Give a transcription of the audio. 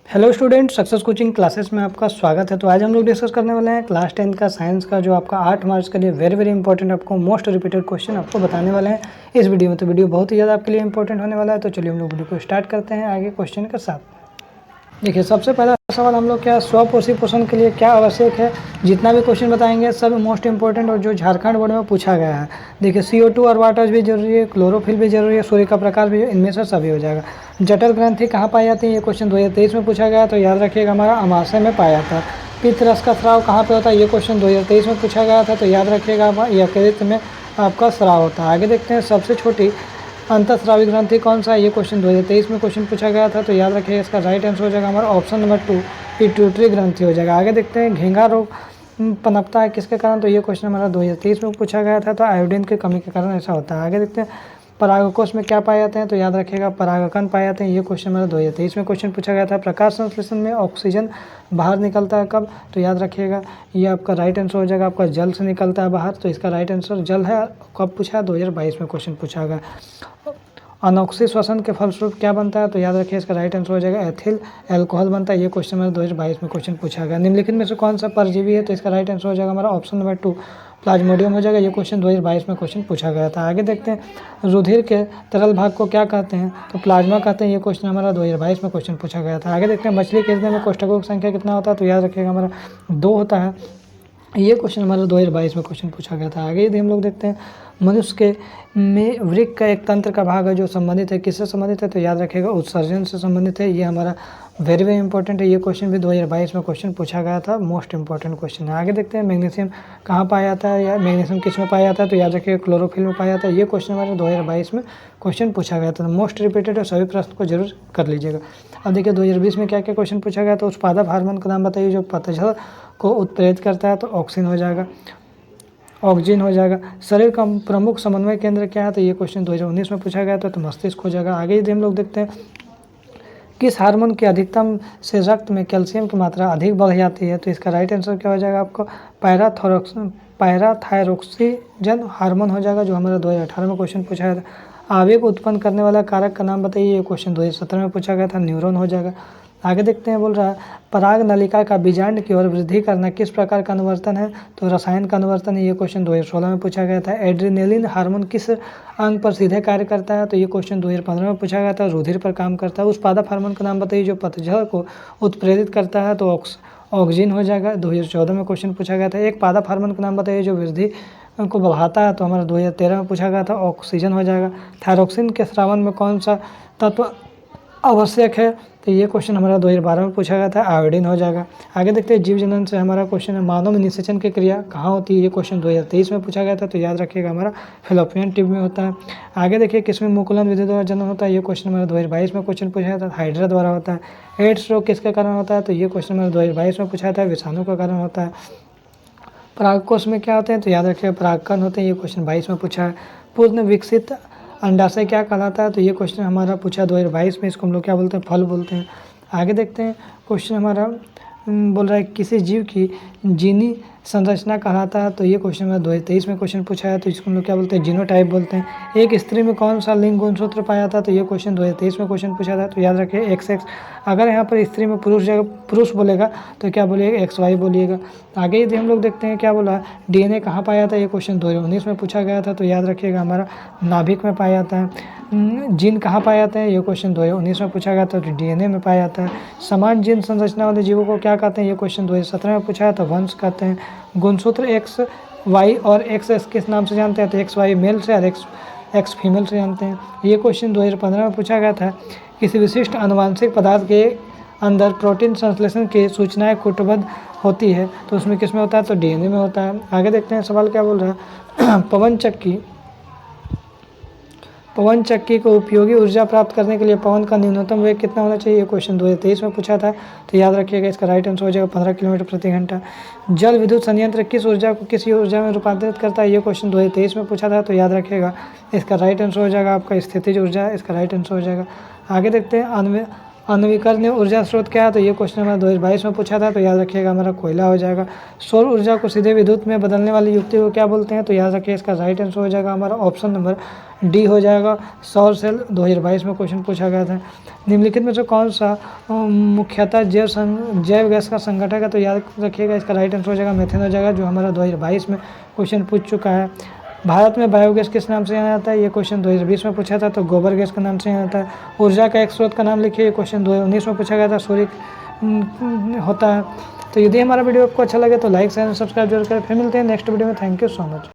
Hello student, success coaching classes में आपका स्वागत है। तो आज हम लोग डिस्कस करने वाले हैं क्लास 10 का साइंस का जो आपका 8 मार्च के लिए वेरी वेरी इंपॉर्टेंट आपको मोस्ट रिपीटेड क्वेश्चन आपको बताने वाले हैं इस वीडियो में। तो वीडियो बहुत ही ज़्यादा आपके लिए इंपॉर्टेंट होने वाला है। तो चलिए हम लोग वीडियो को स्टार्ट करते हैं आगे क्वेश्चन के साथ। देखिए, सबसे पहला सवाल हम लोग क्या स्वपोषी पोषण के लिए क्या आवश्यक है। जितना भी क्वेश्चन बताएंगे सब मोस्ट इंपॉर्टेंट और जो झारखंड बोर्ड में पूछा गया है। देखिए, CO2 और वाटर भी जरूरी है, क्लोरोफिल भी जरूरी है, सूर्य का प्रकाश भी, इनमें से सभी हो जाएगा। जठर ग्रंथि कहाँ पाई जाती है, ये क्वेश्चन 2023 में पूछा गया, तो याद रखिएगा हमारा अमाशय में पाया जाता है। पित्त रस का स्राव कहाँ पे होता है, ये क्वेश्चन 2023 में पूछा गया था, तो याद रखिएगा यकृत में आपका स्राव होता है। आगे देखते हैं, सबसे छोटी अंतःस्रावी ग्रंथि कौन सा है, ये क्वेश्चन 2023 में क्वेश्चन पूछा गया था, तो याद रखिएगा इसका राइट आंसर हो जाएगा हमारा ऑप्शन नंबर 2 पिट्यूटरी ग्रंथि हो जाएगा। आगे देखते हैं, घेंघा रोग पनपता है किसके कारण, तो ये क्वेश्चन हमारा 2023 में पूछा गया था, तो आयोडीन की कमी के कारण ऐसा होता है। आगे देखते हैं, परागकोश में क्या पाए जाते हैं, तो याद रखिएगा परागकण पाए जाते हैं, ये क्वेश्चन हमारा 2023 में क्वेश्चन पूछा गया था। प्रकाश संश्लेषण में ऑक्सीजन बाहर निकलता है कब, तो याद रखिएगा ये आपका राइट आंसर हो जाएगा आपका जल से निकलता है बाहर, तो इसका राइट आंसर जल है। कब पूछा है, 2022 में क्वेश्चन पूछा गया। अनोक्सी श्वसन के फलस्वरूप क्या बनता है, तो याद रखिए इसका राइट आंसर हो जाएगा एथिल अल्कोहल बनता है, ये क्वेश्चन हमारा 2022 में क्वेश्चन पूछा गया। निम्नलिखित में से कौन सा परजीवी है, तो इसका राइट आंसर हो जाएगा हमारा ऑप्शन नंबर 2 प्लाज्मोडियम हो जाएगा, ये क्वेश्चन 2022 में क्वेश्चन पूछा गया था। आगे देखते हैं, रुधिर के तरल भाग को क्या कहते हैं, तो प्लाज्मा कहते हैं, ये क्वेश्चन हमारा 2022 में क्वेश्चन पूछा गया था। आगे देखते हैं, मछली के हृदय में कोष्ठकों की संख्या कितना होता है, तो याद रखिएगा हमारा 2 होता है, ये क्वेश्चन हमारा 2022 में क्वेश्चन पूछा गया था। आगे यदि हम लोग देखते हैं, मनुष्य के में वृक्क का एक तंत्र का भाग है जो संबंधित है, किससे संबंधित है, तो याद रखिएगा उत्सर्जन से संबंधित है, ये हमारा वेरी वेरी इंपॉर्टेंट है। ये क्वेश्चन भी 2022 में क्वेश्चन पूछा गया था, मोस्ट इंपॉर्टेंट क्वेश्चन है। आगे देखते हैं, मैग्नीशियम कहाँ पाया जाता है, या मैग्नीशियम किस में पाया जाता है, तो याद रखिएगा क्लोरोफिल में पाया जाता है, ये क्वेश्चन हमारे 2022 में क्वेश्चन पूछा गया था। मोस्ट रिपीटेड है, सभी प्रश्न को जरूर कर लीजिएगा। अब देखिए 2020 में क्या क्या क्वेश्चन पूछा गया, तो उत्पादक हार्मोन का नाम बताइए जो पतझड़ को उत्प्रेरित करता है, तो ऑक्सिन हो जाएगा, ऑक्सीजन हो जाएगा। शरीर का प्रमुख समन्वय केंद्र क्या है, तो ये क्वेश्चन 2019 में पूछा गया था, तो मस्तिष्क हो जाएगा। आगे यदि हम लोग देखते हैं, किस हार्मोन की अधिकतम से रक्त में कैल्शियम की मात्रा अधिक बढ़ जाती है, तो इसका राइट आंसर क्या हो जाएगा आपको पैराथायरॉक्सिजन हार्मोन हो जाएगा, जो हमारा 2018 में क्वेश्चन पूछा गया था। आवेग उत्पन्न करने वाला कारक का नाम बताइए, ये क्वेश्चन 2017 में पूछा गया था, न्यूरॉन हो जाएगा। आगे देखते हैं, बोल रहा है पराग नलिका का बीजांड की ओर वृद्धि करना किस प्रकार का अनुवर्तन है, तो रसायन का अनुवर्तन है, ये क्वेश्चन 2016 में पूछा गया था। एड्रेनलिन हार्मोन किस अंग पर सीधे कार्य करता है, तो ये क्वेश्चन 2015 में पूछा गया था, रुधिर पर काम करता है। उत्पादक हार्मोन का नाम बताइए जो पतझड़ को उत्प्रेरित करता है, तो ऑक्सीजन हो जाएगा, 2014 में क्वेश्चन पूछा गया था। एक पादप हार्मोन का नाम बताइए जो वृद्धि को बढ़ाता है, तो हमारा 2013 में पूछा गया था, ऑक्सीजन हो जाएगा। थायरोक्सिन के स्रावन में कौन सा तत्व आवश्यक है, तो ये क्वेश्चन हमारा 2012 में पूछा गया था, आयोडीन हो जाएगा। आगे देखते हैं, जीव जनन से हमारा क्वेश्चन है, मानव में निषेचन की क्रिया कहाँ होती है, ये क्वेश्चन 2023 में पूछा गया था, तो याद रखिएगा हमारा फेलोपियन ट्यूब में होता है। आगे देखिए, किसमें मुकुलन विधि द्वारा जन्म होता है, ये क्वेश्चन हमारा 2022 में क्वेश्चन पूछा गया था, हाइड्रा द्वारा होता है। एड्स रोग किसके कारण होता है, तो ये क्वेश्चन हमारा 2022 में पूछा था, विषाणु का कारण होता है। परागकोश में क्या होते हैं, तो याद रखिएगा परागकण होते हैं, ये क्वेश्चन 22 में पूछा है। पूर्ण विकसित अंडाशय क्या कहलाता है, तो ये क्वेश्चन हमारा पूछा 2022 में, इसको हम लोग क्या बोलते हैं, फल बोलते हैं। आगे देखते हैं, क्वेश्चन हमारा बोल रहा है किसी जीव की जीनी संरचना कहलाता है, तो ये क्वेश्चन हमारा 2023 में क्वेश्चन पूछा है, तो इसको हम लोग क्या बोलते हैं, जीनोटाइप बोलते हैं। एक स्त्री में कौन सा लिंग गुणसूत्र पाया जाता है, तो ये क्वेश्चन 2023 में क्वेश्चन पूछा था, तो याद रखिए XX। अगर यहाँ पर स्त्री में पुरुष बोलेगा तो क्या बोलिएगा, XY बोलिएगा। आगे यदि हम लोग देखते हैं, क्या बोला, DNA कहाँ पाया जाता है, ये क्वेश्चन 2019 में पूछा गया था, तो याद रखिएगा हमारा नाभिक में पाया जाता है। जीन कहाँ पाया जाता है, ये क्वेश्चन 2019 में पूछा गया था, तो DNA में पाया जाता है। समान जीन संरचना वाले जीवों को क्या कहते हैं, ये क्वेश्चन 2017 में पूछा है, तो वंश कहते हैं। गुणसूत्र XY और XX किस नाम से जानते हैं, तो XY मेल से और X फीमेल से जानते हैं। ये क्वेश्चन 2015 में पूछा गया था, किसी विशिष्ट आनुवांशिक पदार्थ के अंदर प्रोटीन संश्लेषण की सूचनाएं कूटबद्ध होती है, तो उसमें किस में होता है, तो DNA में होता है। आगे देखते हैं, सवाल क्या बोल रहा है, पवन चक्की को उपयोगी ऊर्जा प्राप्त करने के लिए पवन का न्यूनतम वेग कितना होना चाहिए, ये क्वेश्चन 2023 में पूछा था, तो याद रखिएगा इसका राइट आंसर हो जाएगा 15 किलोमीटर प्रति घंटा। जल विद्युत संयंत्र किस ऊर्जा को किसी ऊर्जा में रूपांतरित करता है, ये क्वेश्चन 2023 में पूछा था, तो याद रखिएगा इसका राइट आंसर हो जाएगा आपका स्थितिज ऊर्जा, इसका राइट आंसर हो जाएगा। आगे देखते हैं, नवीकरणीय ऊर्जा स्रोत क्या है, तो ये क्वेश्चन हमारा 2022 में पूछा था, तो याद रखिएगा हमारा कोयला हो जाएगा। सौर ऊर्जा को सीधे विद्युत में बदलने वाली युक्ति को क्या बोलते हैं, तो याद रखिए इसका राइट आंसर हो जाएगा हमारा ऑप्शन नंबर डी हो जाएगा। सौर सेल 2022 में क्वेश्चन पूछा गया था। निम्नलिखित में से कौन सा मुख्यतः जैव गैस का संगठक है, तो याद रखिएगा इसका राइट आंसर हो जाएगा मेथेन हो जाएगा, जो हमारा 2022 में क्वेश्चन पूछ चुका है। भारत में बायोगैस किस नाम से जाना जाता है, ये क्वेश्चन 2020 में पूछा था, तो गोबर गैस के नाम से जाना जाता है। ऊर्जा का एक स्रोत का नाम लिखिए, ये क्वेश्चन 2019 में पूछा गया था, सूर्य होता है। तो यदि हमारा वीडियो आपको अच्छा लगे तो लाइक शेयर सब्सक्राइब जरूर करें। फिर मिलते हैं नेक्स्ट वीडियो में। Thank you so much.